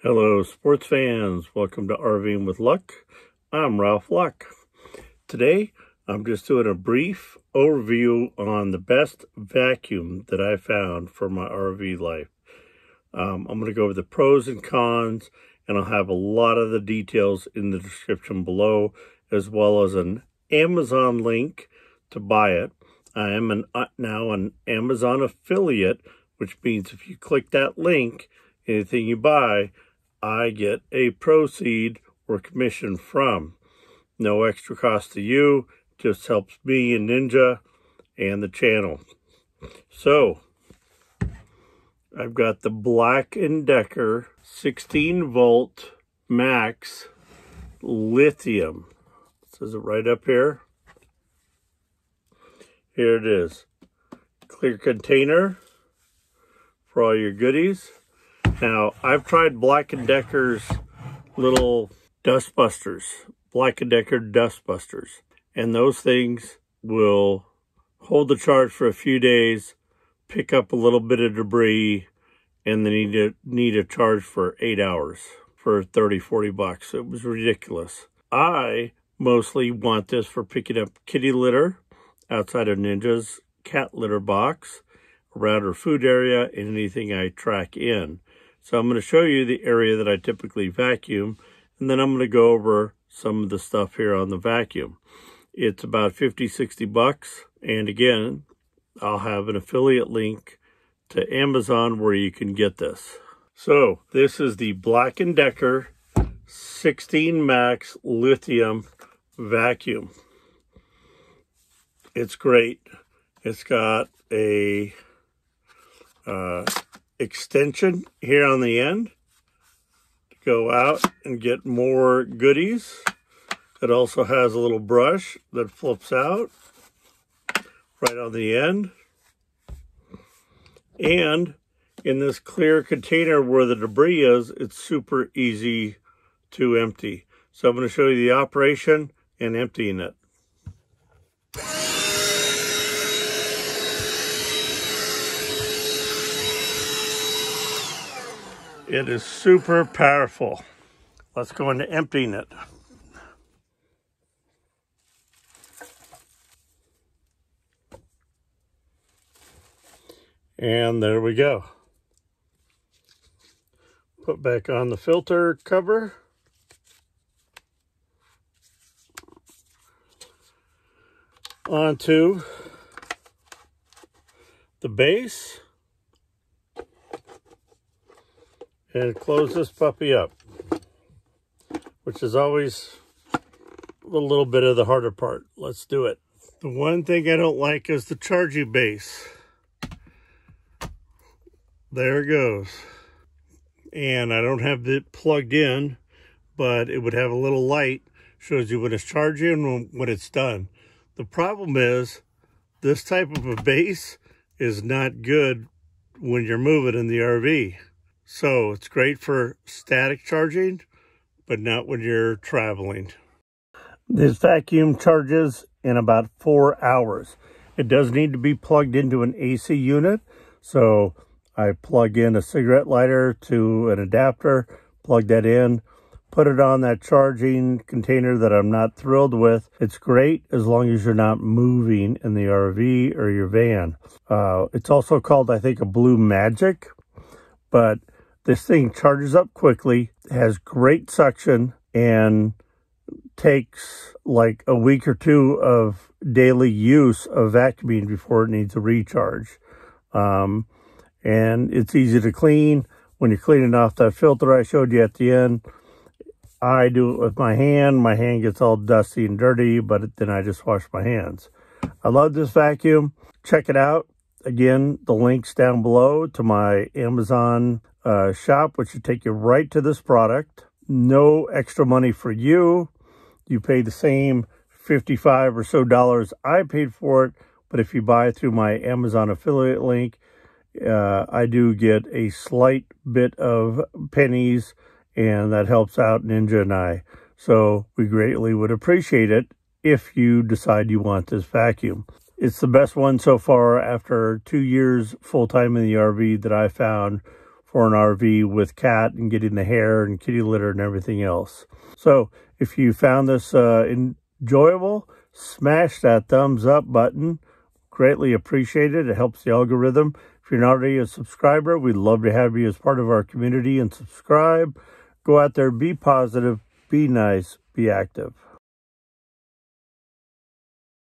Hello, sports fans. Welcome to RVing with Luck. I'm Ralph Luck. Today, I'm just doing a brief overview on the best vacuum that I found for my RV life. I'm going to go over the pros and cons, and I'll have a lot of the details in the description below, as well as an Amazon link to buy it. I am now an Amazon affiliate, which means if you click that link, anything you buy, I get a proceed or commission from. No extra cost to you, just helps me and Ninja and the channel. So, I've got the Black & Decker 16 volt max lithium. It says it right up here. Here it is. Clear container for all your goodies. Now, I've tried Black & Decker's little dust busters, Black & Decker dust busters, and those things will hold the charge for a few days, pick up a little bit of debris, and then need a charge for 8 hours for 30-40 bucks. It was ridiculous. I mostly want this for picking up kitty litter outside of Ninja's cat litter box, around her food area, and anything I track in. So I'm going to show you the area that I typically vacuum, and then I'm going to go over some of the stuff here on the vacuum. It's about 50-60 bucks, and again, I'll have an affiliate link to Amazon where you can get this. So this is the Black & Decker 16 Max Lithium Vacuum. It's great. It's got a extension here on the end to go out and get more goodies. It also has a little brush that flips out right on the end. And in this clear container where the debris is, it's super easy to empty. So I'm going to show you the operation and emptying it. It is super powerful. Let's go into emptying it. And there we go. Put back on the filter cover. Onto the base. And close this puppy up, which is always a little bit of the harder part. Let's do it. The one thing I don't like is the charging base. There it goes. And I don't have it plugged in, but it would have a little light, shows you when it's charging and when it's done. The problem is this type of a base is not good when you're moving in the RV. So it's great for static charging, but not when you're traveling. This vacuum charges in about 4 hours. It does need to be plugged into an AC unit. So I plug in a cigarette lighter to an adapter, plug that in, put it on that charging container that I'm not thrilled with. It's great as long as you're not moving in the RV or your van. It's also called, I think, a Blue Magic, but this thing charges up quickly, has great suction, and takes like a week or two of daily use of vacuuming before it needs a recharge. And it's easy to clean. When you're cleaning off that filter I showed you at the end, I do it with my hand. My hand gets all dusty and dirty, but then I just wash my hands. I love this vacuum. Check it out. Again, the link's down below to my Amazon shop, which should take you right to this product. No extra money for you. You pay the same $55 or so I paid for it, but if you buy through my Amazon affiliate link, I do get a slight bit of pennies, and that helps out Ninja and I. So we greatly would appreciate it if you decide you want this vacuum. It's the best one so far after 2 years full-time in the RV that I found for an RV with cat and getting the hair and kitty litter and everything else. So if you found this enjoyable, smash that thumbs up button. Greatly appreciated. It helps the algorithm. If you're not already a subscriber, we'd love to have you as part of our community and subscribe. Go out there, be positive, be nice, be active.